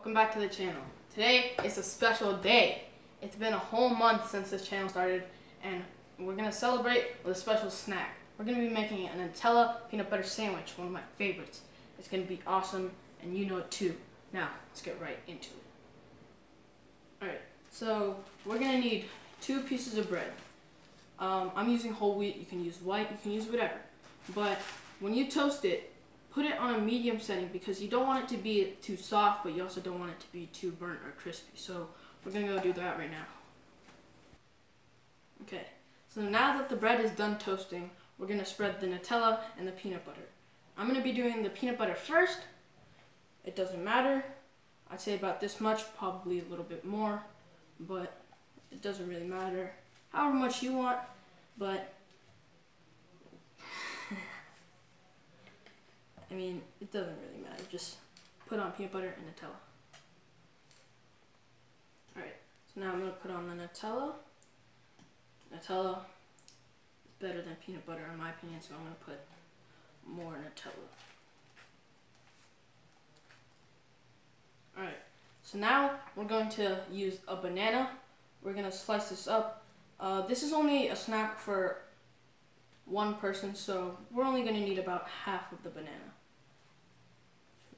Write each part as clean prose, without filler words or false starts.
Welcome back to the channel. Today is a special day. It's been a whole month since this channel started and we're going to celebrate with a special snack. We're going to be making a Nutella peanut butter sandwich, one of my favorites. It's going to be awesome and you know it too. Now, let's get right into it. Alright, so we're going to need 2 pieces of bread. I'm using whole wheat, you can use white, you can use whatever. But when you toast it, put it on a medium setting because you don't want it to be too soft, but you also don't want it to be too burnt or crispy. So we're going to go do that right now. Okay, so now that the bread is done toasting, we're going to spread the Nutella and the peanut butter. I'm going to be doing the peanut butter first. It doesn't matter. I'd say about this much, probably a little bit more, but it doesn't really matter. However much you want, but I mean, it doesn't really matter. Just put on peanut butter and Nutella. Alright, so now I'm going to put on the Nutella. Nutella is better than peanut butter in my opinion, so I'm going to put more Nutella. Alright, so now we're going to use a banana. We're going to slice this up. This is only a snack for one person, so we're only going to need about half of the banana.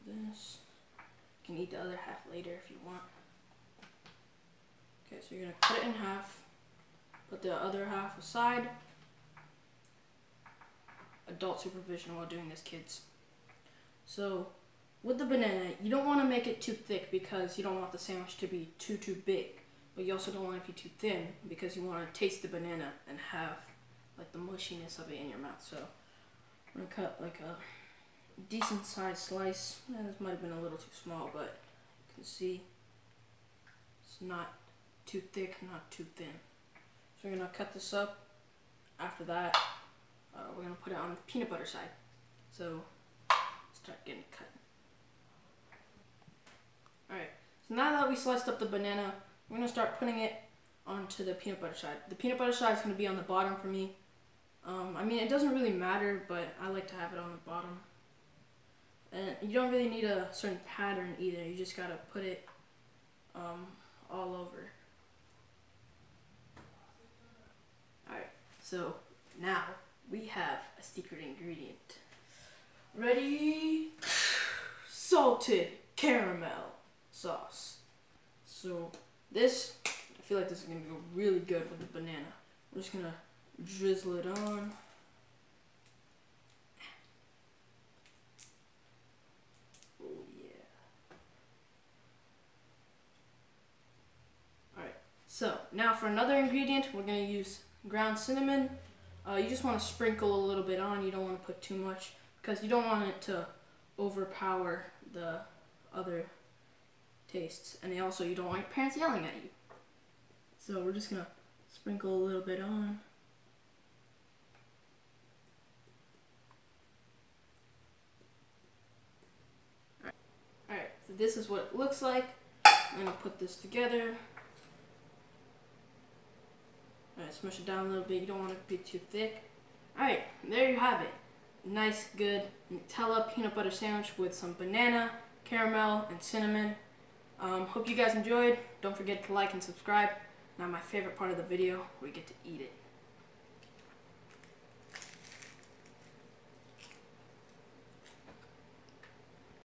For this, you can eat the other half later if you want. Okay, so you're going to cut it in half, put the other half aside. Adult supervision while doing this, kids. So, with the banana, you don't want to make it too thick because you don't want the sandwich to be too big. But you also don't want it to be too thin because you want to taste the banana and have like the mushiness of it in your mouth. So I'm going to cut like a decent sized slice. This might have been a little too small, but you can see it's not too thick, not too thin. So we're going to cut this up. After that, we're going to put it on the peanut butter side. So start getting cut. Alright, so now that we sliced up the banana, we're going to start putting it onto the peanut butter side. The peanut butter side is going to be on the bottom for me. I mean, it doesn't really matter, but I like to have it on the bottom. And you don't really need a certain pattern either. You just got to put it all over. Alright, so now we have a secret ingredient. Ready? Salted caramel sauce. So this, I feel like this is going to go really good with the banana. We're just going to drizzle it on. Oh yeah. Alright, so now for another ingredient, we're going to use ground cinnamon. You just want to sprinkle a little bit on. You don't want to put too much because you don't want it to overpower the other tastes, and also you don't want your parents yelling at you. So we're just gonna sprinkle a little bit on. Alright, so this is what it looks like. I'm gonna put this together. Alright, smush it down a little bit. You don't want it to be too thick. Alright, there you have it. Nice, good Nutella peanut butter sandwich with some banana, caramel, and cinnamon. Hope you guys enjoyed. Don't forget to like and subscribe. Now my favorite part of the video, we get to eat it.